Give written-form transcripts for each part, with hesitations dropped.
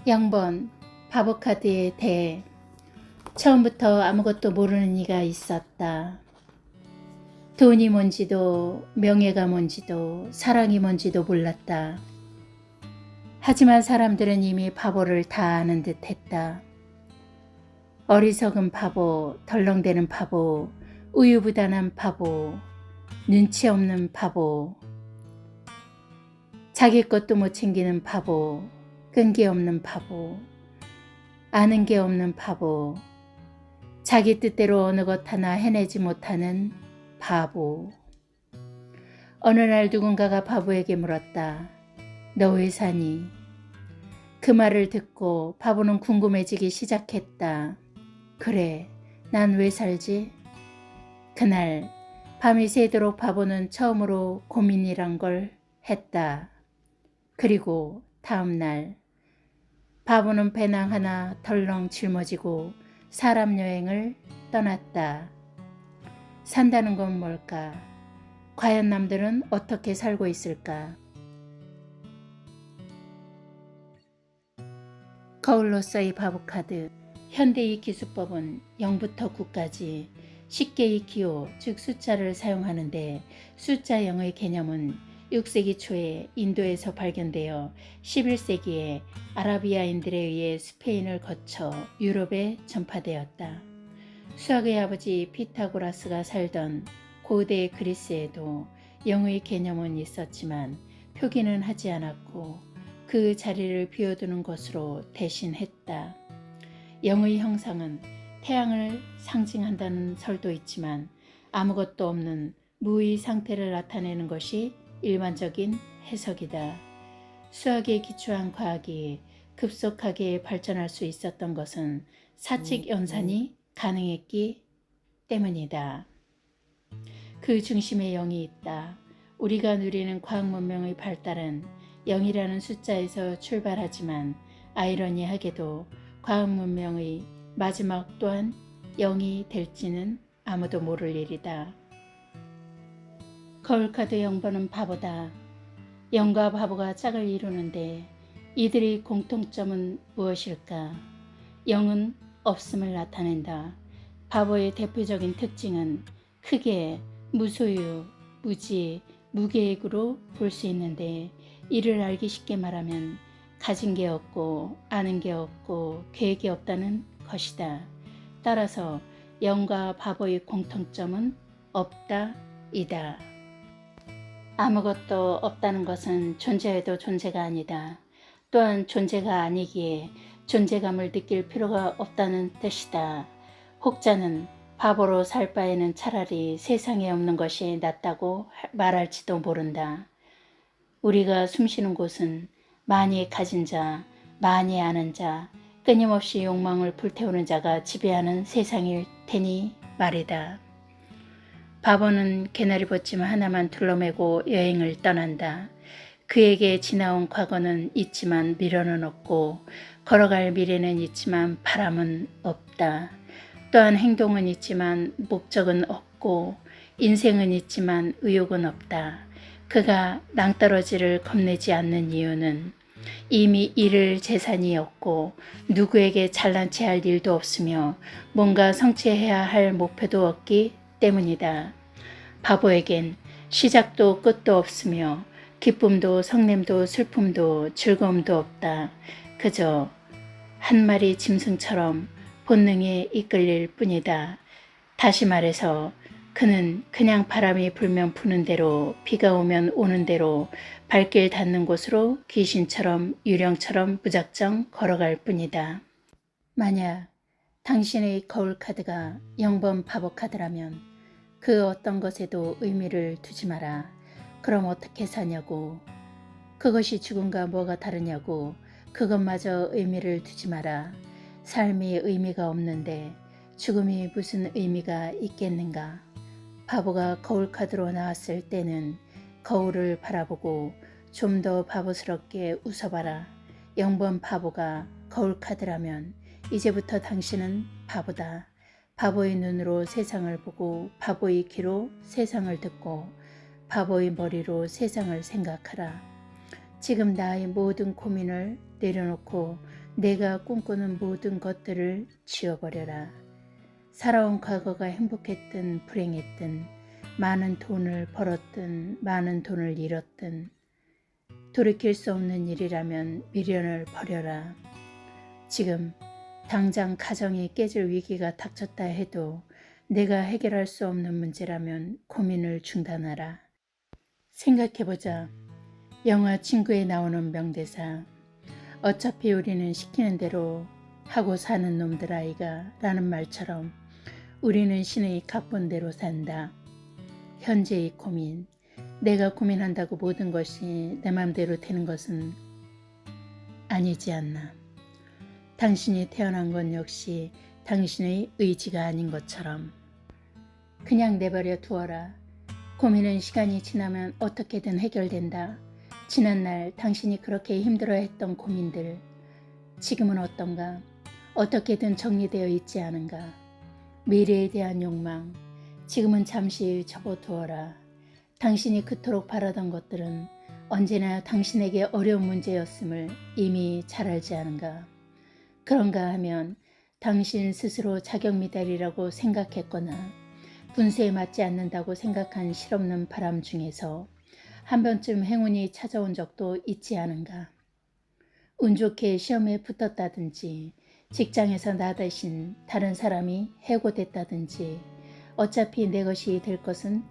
0번 바보카드의 대. 처음부터 아무것도 모르는 이가 있었다. 돈이 뭔지도 명예가 뭔지도 사랑이 뭔지도 몰랐다. 하지만 사람들은 이미 바보를 다 아는 듯 했다. 어리석은 바보, 덜렁대는 바보, 우유부단한 바보, 눈치 없는 바보, 자기 것도 못 챙기는 바보, 끈기 없는 바보, 아는 게 없는 바보, 자기 뜻대로 어느 것 하나 해내지 못하는 바보. 어느 날 누군가가 바보에게 물었다. 너 왜 사니? 그 말을 듣고 바보는 궁금해지기 시작했다. 그래, 난 왜 살지? 그날 밤이 새도록 바보는 처음으로 고민이란 걸 했다. 그리고 다음 날 바보는 배낭 하나 덜렁 짊어지고 사람 여행을 떠났다. 산다는 건 뭘까? 과연 남들은 어떻게 살고 있을까? 거울로서의 바보카드. 현대의 기수법은 0부터 9까지 쉽게 익히오, 즉 숫자를 사용하는데 숫자 0의 개념은 6세기 초에 인도에서 발견되어 11세기에 아라비아인들에 의해 스페인을 거쳐 유럽에 전파되었다. 수학의 아버지 피타고라스가 살던 고대 그리스에도 0의 개념은 있었지만 표기는 하지 않았고 그 자리를 비워두는 것으로 대신했다. 0의 형상은 태양을 상징한다는 설도 있지만 아무것도 없는 무의 상태를 나타내는 것이 일반적인 해석이다. 수학에 기초한 과학이 급속하게 발전할 수 있었던 것은 사칙 연산이 가능했기 때문이다. 그 중심에 0이 있다. 우리가 누리는 과학 문명의 발달은 0이라는 숫자에서 출발하지만 아이러니하게도 과학 문명의 마지막 또한 0이 될지는 아무도 모를 일이다. 거울카드 0번은 바보다. 0과 바보가 짝을 이루는데 이들의 공통점은 무엇일까? 0은 없음을 나타낸다. 바보의 대표적인 특징은 크게 무소유, 무지, 무계획으로 볼 수 있는데 이를 알기 쉽게 말하면 가진 게 없고 아는 게 없고 계획이 없다는 것이다. 따라서 0과 바보의 공통점은 없다이다. 아무것도 없다는 것은 존재해도 존재가 아니다. 또한 존재가 아니기에 존재감을 느낄 필요가 없다는 뜻이다. 혹자는 바보로 살 바에는 차라리 세상에 없는 것이 낫다고 말할지도 모른다. 우리가 숨쉬는 곳은 많이 가진 자, 많이 아는 자, 끊임없이 욕망을 불태우는 자가 지배하는 세상일 테니 말이다. 바보는 개나리 벗짐 하나만 둘러매고 여행을 떠난다. 그에게 지나온 과거는 있지만 미련은 없고 걸어갈 미래는 있지만 바람은 없다. 또한 행동은 있지만 목적은 없고 인생은 있지만 의욕은 없다. 그가 낭떠러지를 겁내지 않는 이유는 이미 잃을 재산이 없고 누구에게 잘난 체 할 일도 없으며 뭔가 성취해야 할 목표도 없기 때문이다. 바보에겐 시작도 끝도 없으며 기쁨도 성냄도 슬픔도 즐거움도 없다. 그저 한 마리 짐승처럼 본능에 이끌릴 뿐이다. 다시 말해서 그는 그냥 바람이 불면 부는 대로 비가 오면 오는 대로 발길 닿는 곳으로 귀신처럼 유령처럼 무작정 걸어갈 뿐이다. 만약 당신의 거울카드가 0번 바보카드라면 그 어떤 것에도 의미를 두지 마라. 그럼 어떻게 사냐고. 그것이 죽음과 뭐가 다르냐고. 그것마저 의미를 두지 마라. 삶이 의미가 없는데 죽음이 무슨 의미가 있겠는가. 바보가 거울카드로 나왔을 때는 거울을 바라보고 좀 더 바보스럽게 웃어봐라. 0번 바보가 거울카드라면 이제부터 당신은 바보다. 바보의 눈으로 세상을 보고 바보의 귀로 세상을 듣고 바보의 머리로 세상을 생각하라. 지금 나의 모든 고민을 내려놓고 내가 꿈꾸는 모든 것들을 지워버려라. 살아온 과거가 행복했든 불행했든, 많은 돈을 벌었든 많은 돈을 잃었든, 돌이킬 수 없는 일이라면 미련을 버려라. 지금 당장 가정이 깨질 위기가 닥쳤다 해도 내가 해결할 수 없는 문제라면 고민을 중단하라. 생각해보자. 영화 친구에 나오는 명대사. 어차피 우리는 시키는 대로 하고 사는 놈들 아이가 라는 말처럼 우리는 신의 각본대로 산다. 현재의 고민. 내가 고민한다고 모든 것이 내 맘대로 되는 것은 아니지 않나. 당신이 태어난 건 역시 당신의 의지가 아닌 것처럼. 그냥 내버려 두어라. 고민은 시간이 지나면 어떻게든 해결된다. 지난날 당신이 그렇게 힘들어했던 고민들, 지금은 어떤가? 어떻게든 정리되어 있지 않은가? 미래에 대한 욕망, 지금은 잠시 접어두어라. 당신이 그토록 바라던 것들은 언제나 당신에게 어려운 문제였음을 이미 잘 알지 않은가? 그런가 하면 당신 스스로 자격미달이라고 생각했거나 분수에 맞지 않는다고 생각한 실없는 바람 중에서 한 번쯤 행운이 찾아온 적도 있지 않은가? 운 좋게 시험에 붙었다든지 직장에서 나 대신 다른 사람이 해고됐다든지 어차피 내 것이 될 것은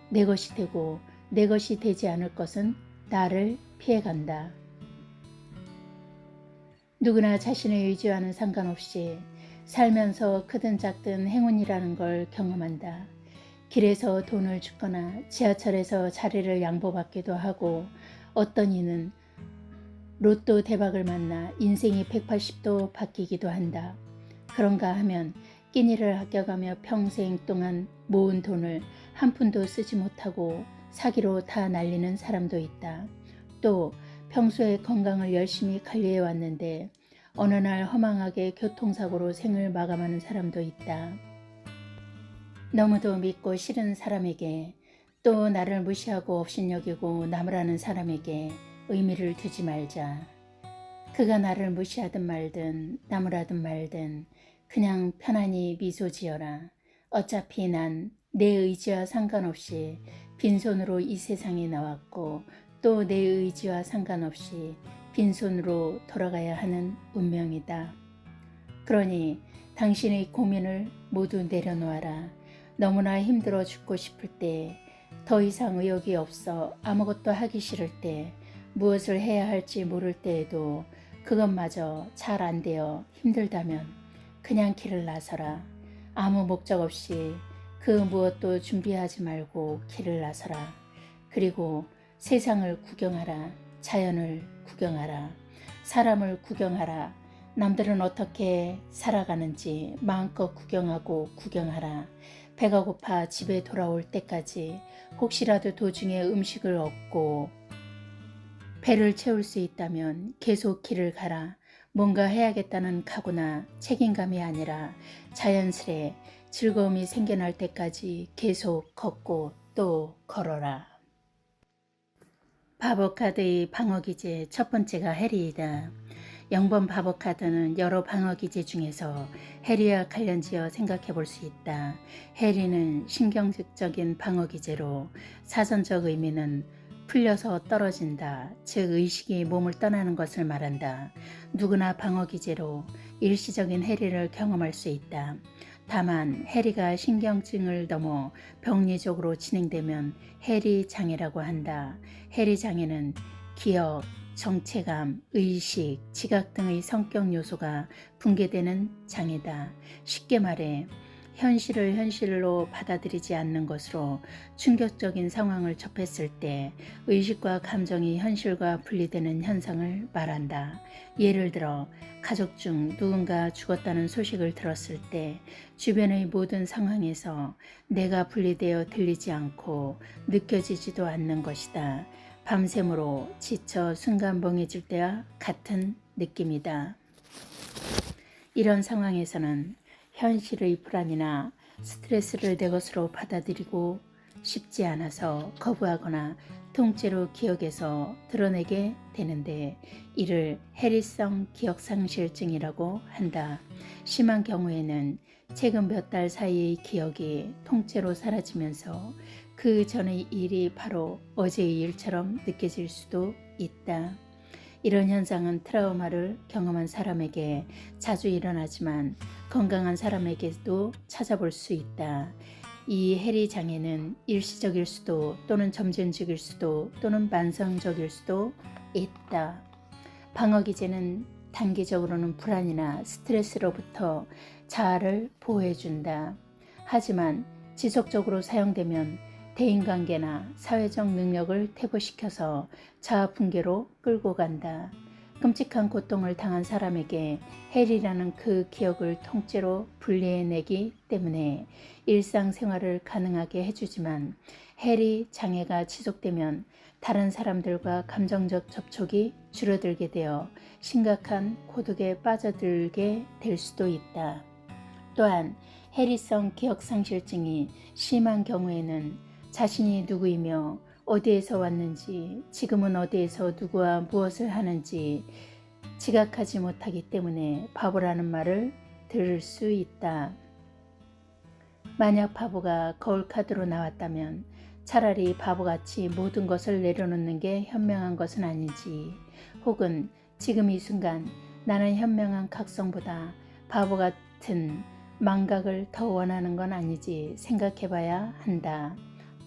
내 것이 되고 내 것이 되지 않을 것은 나를 피해간다. 누구나 자신의 의지와는 상관없이 살면서 크든 작든 행운이라는 걸 경험한다. 길에서 돈을 줍거나 지하철에서 자리를 양보받기도 하고 어떤 이는 로또 대박을 만나 인생이 180도 바뀌기도 한다. 그런가 하면 끼니를 아껴가며 평생 동안 모은 돈을 한 푼도 쓰지 못하고 사기로 다 날리는 사람도 있다. 또 평소에 건강을 열심히 관리해 왔는데 어느 날 허망하게 교통사고로 생을 마감하는 사람도 있다. 너무도 믿고 싫은 사람에게 또 나를 무시하고 업신여기고 나무라는 사람에게 의미를 두지 말자. 그가 나를 무시하든 말든 나무라든 말든 그냥 편안히 미소 지어라. 어차피 난 내 의지와 상관없이 빈손으로 이 세상에 나왔고 또 내 의지와 상관없이 빈손으로 돌아가야 하는 운명이다. 그러니 당신의 고민을 모두 내려놓아라. 너무나 힘들어 죽고 싶을 때, 더 이상 의욕이 없어 아무것도 하기 싫을 때, 무엇을 해야 할지 모를 때에도 그것마저 잘 안 되어 힘들다면 그냥 길을 나서라. 아무 목적 없이 그 무엇도 준비하지 말고 길을 나서라. 그리고 세상을 구경하라. 자연을 구경하라. 사람을 구경하라. 남들은 어떻게 살아가는지 마음껏 구경하고 구경하라. 배가 고파 집에 돌아올 때까지 혹시라도 도중에 음식을 얻고 배를 채울 수 있다면 계속 길을 가라. 뭔가 해야겠다는 각오나 책임감이 아니라 자연스레 즐거움이 생겨날 때까지 계속 걷고 또 걸어라. 바보카드의 방어기제 첫 번째가 해리이다. 0번 바보카드는 여러 방어기제 중에서 해리와 관련지어 생각해 볼 수 있다. 해리는 신경적인 방어기제로 사전적 의미는 풀려서 떨어진다. 즉 의식이 몸을 떠나는 것을 말한다. 누구나 방어기제로 일시적인 해리를 경험할 수 있다. 다만 해리가 신경증을 넘어 병리적으로 진행되면 해리장애라고 한다. 해리장애는 기억, 정체감, 의식, 지각 등의 성격 요소가 붕괴되는 장애다. 쉽게 말해 현실을 현실로 받아들이지 않는 것으로 충격적인 상황을 접했을 때 의식과 감정이 현실과 분리되는 현상을 말한다. 예를 들어 가족 중 누군가 죽었다는 소식을 들었을 때 주변의 모든 상황에서 내가 분리되어 들리지 않고 느껴지지도 않는 것이다. 밤샘으로 지쳐 순간 멍해질 때와 같은 느낌이다. 이런 상황에서는 현실의 불안이나 스트레스를 내 것으로 받아들이고 쉽지 않아서 거부하거나 통째로 기억에서 드러내게 되는데 이를 해리성 기억상실증이라고 한다. 심한 경우에는 최근 몇 달 사이의 기억이 통째로 사라지면서 그 전의 일이 바로 어제의 일처럼 느껴질 수도 있다. 이런 현상은 트라우마를 경험한 사람에게 자주 일어나지만 건강한 사람에게도 찾아볼 수 있다. 이 해리 장애는 일시적일 수도 또는 점진적일 수도 또는 만성적일 수도 있다. 방어기제는 단기적으로는 불안이나 스트레스로부터 자아를 보호해준다. 하지만 지속적으로 사용되면 대인관계나 사회적 능력을 퇴보시켜서 자아 붕괴로 끌고 간다. 끔찍한 고통을 당한 사람에게 해리라는 그 기억을 통째로 분리해내기 때문에 일상생활을 가능하게 해주지만 해리 장애가 지속되면 다른 사람들과 감정적 접촉이 줄어들게 되어 심각한 고독에 빠져들게 될 수도 있다. 또한 해리성 기억상실증이 심한 경우에는 자신이 누구이며 어디에서 왔는지, 지금은 어디에서 누구와 무엇을 하는지 지각하지 못하기 때문에 바보라는 말을 들을 수 있다. 만약 바보가 거울카드로 나왔다면 차라리 바보같이 모든 것을 내려놓는 게 현명한 것은 아닌지, 혹은 지금 이 순간 나는 현명한 각성보다 바보 같은 망각을 더 원하는 건 아니지 생각해봐야 한다.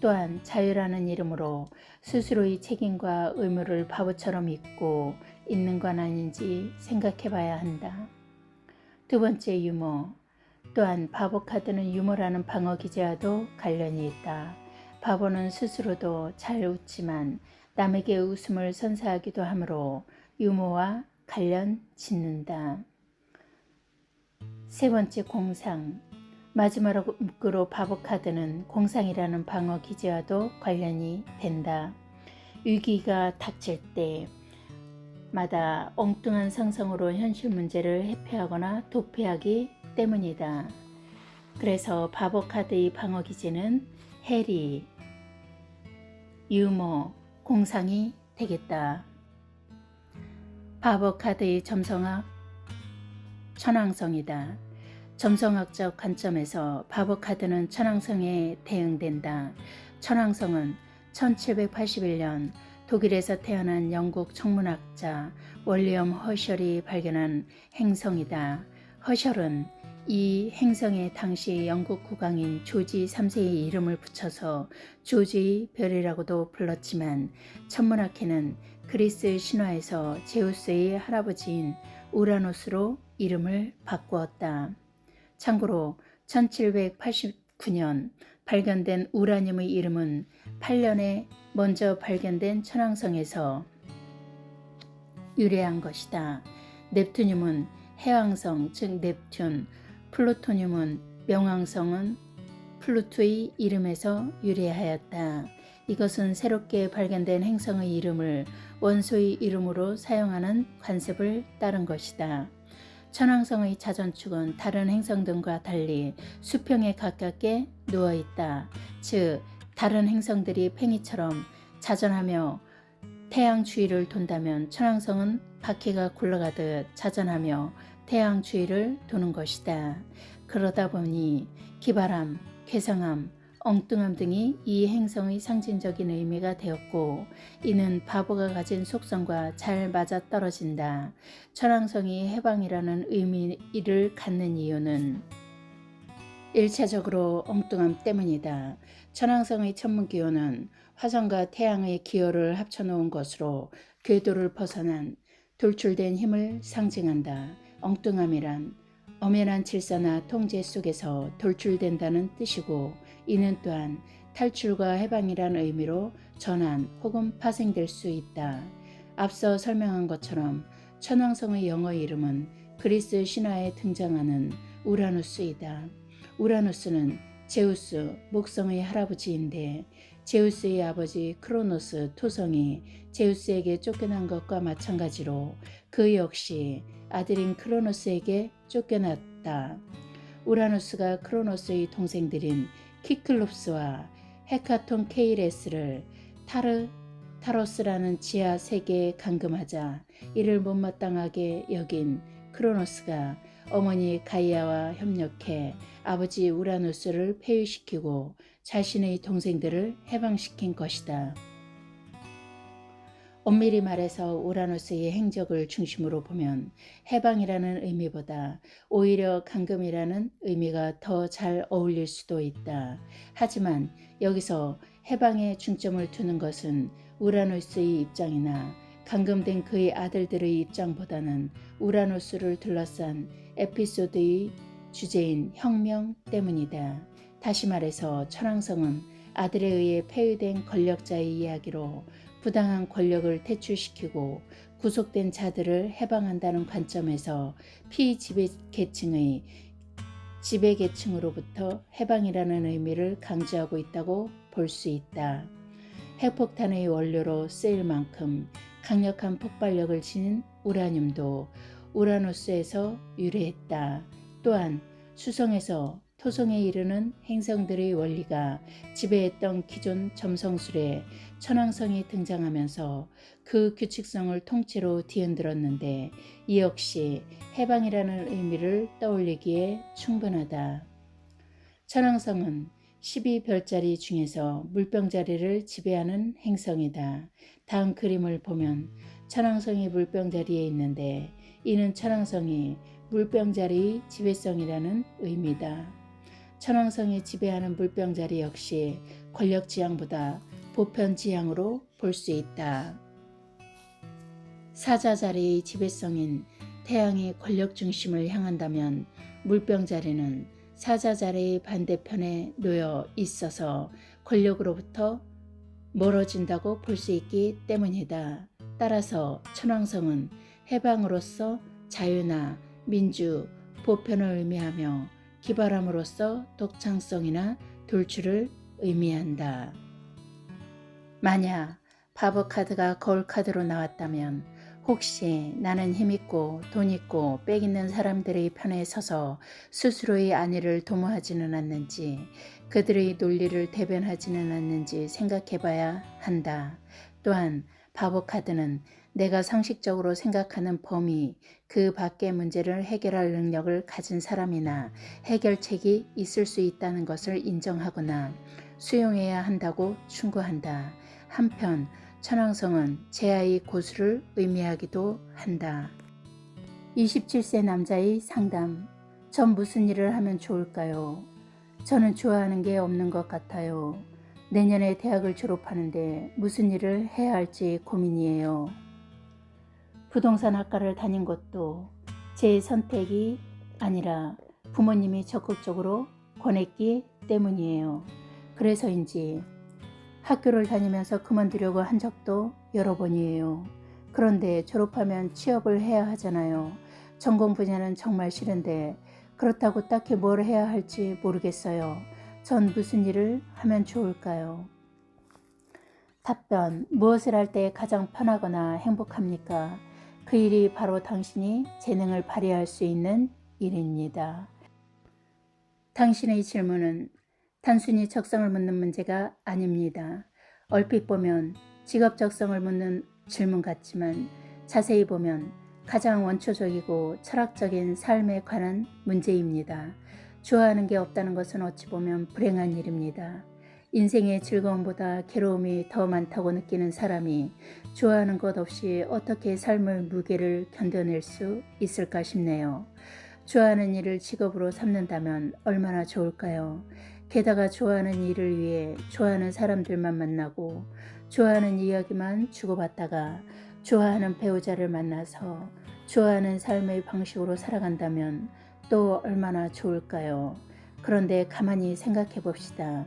또한 자유라는 이름으로 스스로의 책임과 의무를 바보처럼 잊고 있는 건 아닌지 생각해봐야 한다. 두 번째, 유머. 또한 바보 카드는 유머라는 방어 기제와도 관련이 있다. 바보는 스스로도 잘 웃지만 남에게 웃음을 선사하기도 하므로 유머와 관련 짓는다. 세 번째, 공상. 마지막으로 바보 카드는 공상이라는 방어 기제와도 관련이 된다. 위기가 닥칠 때마다 엉뚱한 상상으로 현실 문제를 회피하거나 도피하기 때문이다. 그래서 바보 카드의 방어 기제는 해리, 유머, 공상이 되겠다. 바보 카드의 점성학 천왕성이다. 점성학적 관점에서 바보 카드는 천왕성에 대응된다. 천왕성은 1781년 독일에서 태어난 영국 천문학자 월리엄 허셜이 발견한 행성이다. 허셜은 이 행성에 당시 영국 국왕인 조지 3세의 이름을 붙여서 조지의 별이라고도 불렀지만 천문학회는 그리스 신화에서 제우스의 할아버지인 우라노스로 이름을 바꾸었다. 참고로 1789년 발견된 우라늄의 이름은 8년에 먼저 발견된 천왕성에서 유래한 것이다. 넵투늄은 해왕성 즉 넵튠, 플루토늄은 명왕성은 플루토의 이름에서 유래하였다. 이것은 새롭게 발견된 행성의 이름을 원소의 이름으로 사용하는 관습을 따른 것이다. 천왕성의 자전축은 다른 행성 등과 달리 수평에 가깝게 누워있다. 즉 다른 행성들이 팽이처럼 자전하며 태양 주위를 돈다면 천왕성은 바퀴가 굴러가듯 자전하며 태양 주위를 도는 것이다. 그러다 보니 기발함, 괴상함, 엉뚱함 등이 이 행성의 상징적인 의미가 되었고 이는 바보가 가진 속성과 잘 맞아떨어진다. 천왕성이 해방이라는 의미를 갖는 이유는 1차적으로 엉뚱함 때문이다. 천왕성의 천문기호는 화성과 태양의 기호를 합쳐놓은 것으로 궤도를 벗어난 돌출된 힘을 상징한다. 엉뚱함이란 엄연한 질서나 통제 속에서 돌출된다는 뜻이고 이는 또한 탈출과 해방이란 의미로 전환 혹은 파생될 수 있다. 앞서 설명한 것처럼 천왕성의 영어 이름은 그리스 신화에 등장하는 우라누스이다. 우라누스는 제우스, 목성의 할아버지인데 제우스의 아버지 크로노스 토성이 제우스에게 쫓겨난 것과 마찬가지로 그 역시 아들인 크로노스에게 쫓겨났다. 우라누스가 크로노스의 동생들인 키클롭스와 헤카톤 케이레스를 타로스라는 지하 세계에 감금하자 이를 못마땅하게 여긴 크로노스가 어머니 가이아와 협력해 아버지 우라노스를 폐위시키고 자신의 동생들을 해방시킨 것이다. 엄밀히 말해서 우라노스의 행적을 중심으로 보면 해방이라는 의미보다 오히려 감금이라는 의미가 더 잘 어울릴 수도 있다. 하지만 여기서 해방에 중점을 두는 것은 우라노스의 입장이나 감금된 그의 아들들의 입장보다는 우라노스를 둘러싼 에피소드의 주제인 혁명 때문이다. 다시 말해서 천왕성은 아들에 의해 폐위된 권력자의 이야기로 부당한 권력을 퇴출시키고 구속된 자들을 해방한다는 관점에서 피지배계층의 지배계층으로부터 해방이라는 의미를 강조하고 있다고 볼 수 있다. 핵폭탄의 원료로 쓰일 만큼 강력한 폭발력을 지닌 우라늄도 우라노스에서 유래했다. 또한 수성에서 토성에 이르는 행성들의 원리가 지배했던 기존 점성술에 천왕성이 등장하면서 그 규칙성을 통째로 뒤흔들었는데 이 역시 해방이라는 의미를 떠올리기에 충분하다. 천왕성은 12별자리 중에서 물병자리를 지배하는 행성이다. 다음 그림을 보면 천왕성이 물병자리에 있는데 이는 천왕성이 물병자리의 지배성이라는 의미다. 천왕성이 지배하는 물병자리 역시 권력지향보다 보편지향으로 볼 수 있다. 사자자리의 지배성인 태양이 권력 중심을 향한다면 물병자리는 사자자리의 반대편에 놓여 있어서 권력으로부터 멀어진다고 볼 수 있기 때문이다. 따라서 천왕성은 해방으로서 자유나 민주, 보편을 의미하며 기발함으로써 독창성이나 돌출을 의미한다. 만약 바보 카드가 거울 카드로 나왔다면 혹시 나는 힘있고 돈있고 빽있는 사람들의 편에 서서 스스로의 안위를 도모하지는 않는지 그들의 논리를 대변하지는 않는지 생각해봐야 한다. 또한 바보 카드는 내가 상식적으로 생각하는 범위 그 밖의 문제를 해결할 능력을 가진 사람이나 해결책이 있을 수 있다는 것을 인정하거나 수용해야 한다고 충고한다. 한편 천왕성은 제아의 고수를 의미하기도 한다. 27세 남자의 상담. 전 무슨 일을 하면 좋을까요? 저는 좋아하는 게 없는 것 같아요. 내년에 대학을 졸업하는데 무슨 일을 해야 할지 고민이에요. 부동산 학과를 다닌 것도 제 선택이 아니라 부모님이 적극적으로 권했기 때문이에요. 그래서인지 학교를 다니면서 그만두려고 한 적도 여러 번이에요. 그런데 졸업하면 취업을 해야 하잖아요. 전공 분야는 정말 싫은데 그렇다고 딱히 뭘 해야 할지 모르겠어요. 전 무슨 일을 하면 좋을까요? 답변. 무엇을 할 때 가장 편하거나 행복합니까? 그 일이 바로 당신이 재능을 발휘할 수 있는 일입니다. 당신의 질문은 단순히 적성을 묻는 문제가 아닙니다. 얼핏 보면 직업 적성을 묻는 질문 같지만 자세히 보면 가장 원초적이고 철학적인 삶에 관한 문제입니다. 좋아하는 게 없다는 것은 어찌 보면 불행한 일입니다. 인생의 즐거움보다 괴로움이 더 많다고 느끼는 사람이 좋아하는 것 없이 어떻게 삶의 무게를 견뎌낼 수 있을까 싶네요. 좋아하는 일을 직업으로 삼는다면 얼마나 좋을까요? 게다가 좋아하는 일을 위해 좋아하는 사람들만 만나고 좋아하는 이야기만 주고받다가 좋아하는 배우자를 만나서 좋아하는 삶의 방식으로 살아간다면 또 얼마나 좋을까요? 그런데 가만히 생각해 봅시다.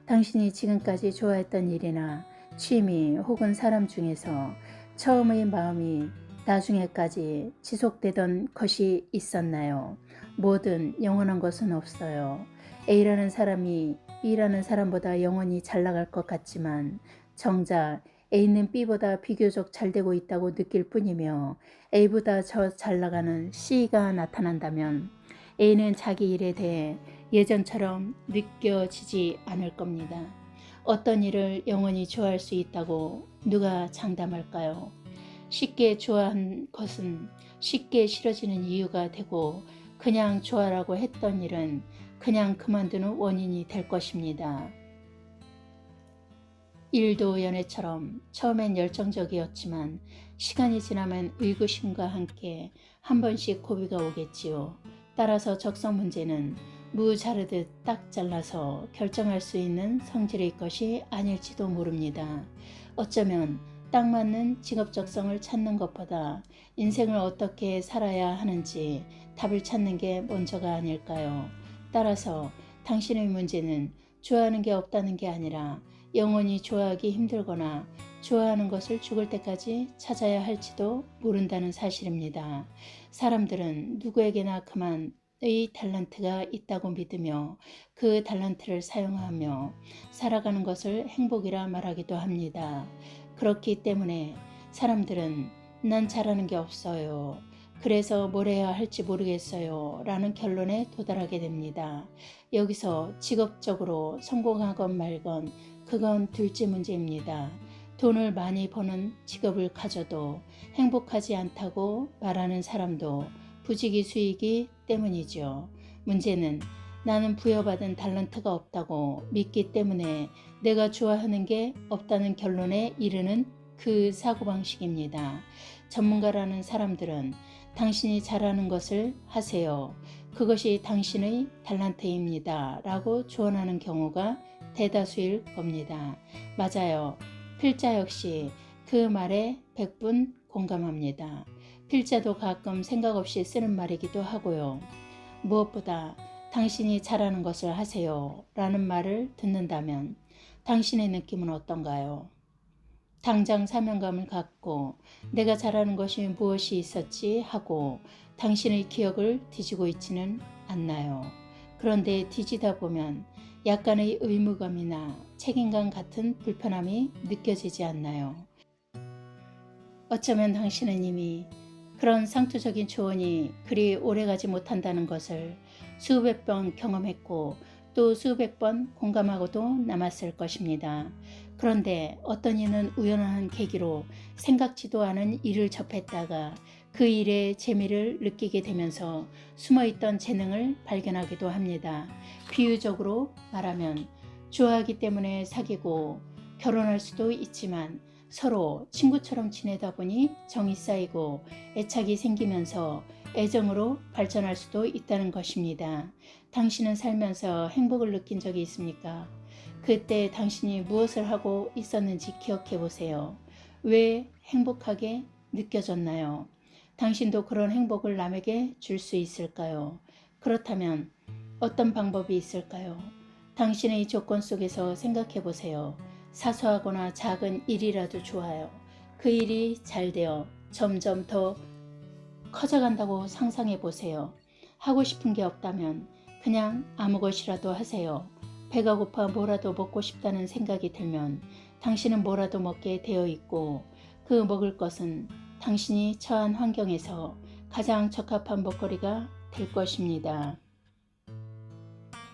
당신이 지금까지 좋아했던 일이나 취미 혹은 사람 중에서 처음의 마음이 나중에까지 지속되던 것이 있었나요? 뭐든 영원한 것은 없어요. A라는 사람이 B라는 사람보다 영원히 잘 나갈 것 같지만 정작 A는 B보다 비교적 잘 되고 있다고 느낄 뿐이며 A보다 더 잘 나가는 C가 나타난다면 A는 자기 일에 대해 예전처럼 느껴지지 않을 겁니다. 어떤 일을 영원히 좋아할 수 있다고 누가 장담할까요? 쉽게 좋아한 것은 쉽게 싫어지는 이유가 되고 그냥 좋아라고 했던 일은 그냥 그만두는 원인이 될 것입니다. 일도 연애처럼 처음엔 열정적이었지만 시간이 지나면 의구심과 함께 한 번씩 고비가 오겠지요. 따라서 적성 문제는 무 자르듯 딱 잘라서 결정할 수 있는 성질의 것이 아닐지도 모릅니다. 어쩌면 딱 맞는 직업 적성을 찾는 것보다 인생을 어떻게 살아야 하는지 답을 찾는 게 먼저가 아닐까요? 따라서 당신의 문제는 좋아하는 게 없다는 게 아니라 영원히 좋아하기 힘들거나 좋아하는 것을 죽을 때까지 찾아야 할지도 모른다는 사실입니다. 사람들은 누구에게나 그만의 달란트가 있다고 믿으며 그 달란트를 사용하며 살아가는 것을 행복이라 말하기도 합니다. 그렇기 때문에 사람들은 난 잘하는 게 없어요. 그래서 뭘 해야 할지 모르겠어요. 라는 결론에 도달하게 됩니다. 여기서 직업적으로 성공하건 말건 그건 둘째 문제입니다. 돈을 많이 버는 직업을 가져도 행복하지 않다고 말하는 사람도 부지기수이기 때문이죠. 문제는 나는 부여받은 달란트가 없다고 믿기 때문에 내가 좋아하는 게 없다는 결론에 이르는 그 사고방식입니다. 전문가라는 사람들은 당신이 잘하는 것을 하세요. 그것이 당신의 달란트입니다. 라고 조언하는 경우가 대다수일 겁니다. 맞아요. 필자 역시 그 말에 100분 공감합니다. 필자도 가끔 생각 없이 쓰는 말이기도 하고요. 무엇보다 당신이 잘하는 것을 하세요. 라는 말을 듣는다면 당신의 느낌은 어떤가요? 당장 사명감을 갖고 내가 잘하는 것이 무엇이 있었지 하고 당신의 기억을 뒤지고 있지는 않나요? 그런데 뒤지다 보면 약간의 의무감이나 책임감 같은 불편함이 느껴지지 않나요? 어쩌면 당신은 이미 그런 상투적인 조언이 그리 오래가지 못한다는 것을 수백 번 경험했고 또 수백 번 공감하고도 남았을 것입니다. 그런데 어떤 이는 우연한 계기로 생각지도 않은 일을 접했다가 그 일의 재미를 느끼게 되면서 숨어있던 재능을 발견하기도 합니다. 비유적으로 말하면 좋아하기 때문에 사귀고 결혼할 수도 있지만 서로 친구처럼 지내다 보니 정이 쌓이고 애착이 생기면서 애정으로 발전할 수도 있다는 것입니다. 당신은 살면서 행복을 느낀 적이 있습니까? 그때 당신이 무엇을 하고 있었는지 기억해 보세요. 왜 행복하게 느껴졌나요? 당신도 그런 행복을 남에게 줄 수 있을까요? 그렇다면 어떤 방법이 있을까요? 당신의 조건 속에서 생각해 보세요. 사소하거나 작은 일이라도 좋아요. 그 일이 잘 되어 점점 더 커져간다고 상상해 보세요. 하고 싶은 게 없다면 그냥 아무 것이라도 하세요. 배가 고파 뭐라도 먹고 싶다는 생각이 들면 당신은 뭐라도 먹게 되어 있고 그 먹을 것은 당신이 처한 환경에서 가장 적합한 먹거리가 될 것입니다.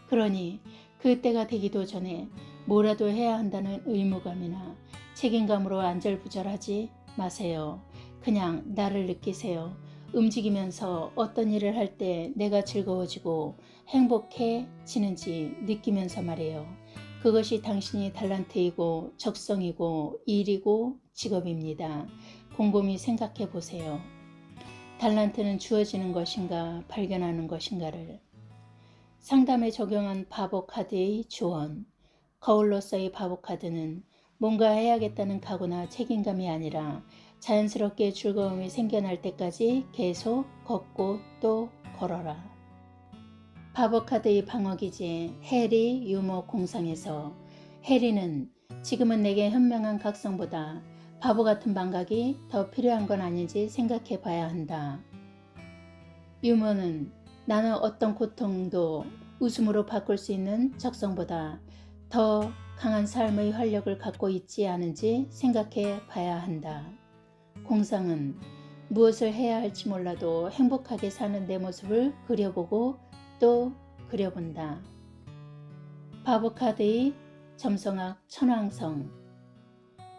그러니 그때가 되기도 전에 뭐라도 해야 한다는 의무감이나 책임감으로 안절부절하지 마세요. 그냥 나를 느끼세요. 움직이면서 어떤 일을 할 때 내가 즐거워지고 행복해지는지 느끼면서 말이에요. 그것이 당신이 달란트이고 적성이고 일이고 직업입니다. 곰곰이 생각해 보세요. 달란트는 주어지는 것인가 발견하는 것인가를. 상담에 적용한 바보 카드의 조언. 거울로서의 바보 카드는 뭔가 해야겠다는 각오나 책임감이 아니라 자연스럽게 즐거움이 생겨날 때까지 계속 걷고 또 걸어라. 바보 카드의 방어기제 해리 유머 공상에서 해리는 지금은 내게 현명한 각성보다 바보 같은 감각이 더 필요한 건 아닌지 생각해 봐야 한다. 유머는 나는 어떤 고통도 웃음으로 바꿀 수 있는 적성보다 더 강한 삶의 활력을 갖고 있지 않은지 생각해 봐야 한다. 공상은 무엇을 해야 할지 몰라도 행복하게 사는 내 모습을 그려보고 또 그려본다. 바보 카드의 점성학 천왕성.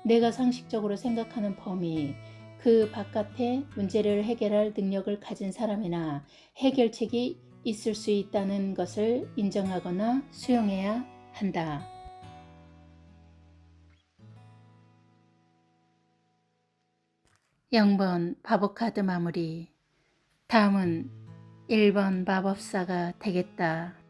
내가 상식적으로 생각하는 범위, 그 바깥에 문제를 해결할 능력을 가진 사람이나 해결책이 있을 수 있다는 것을 인정하거나 수용해야 한다. 0번 바보카드 마무리. 다음은 1번 마법사가 되겠다.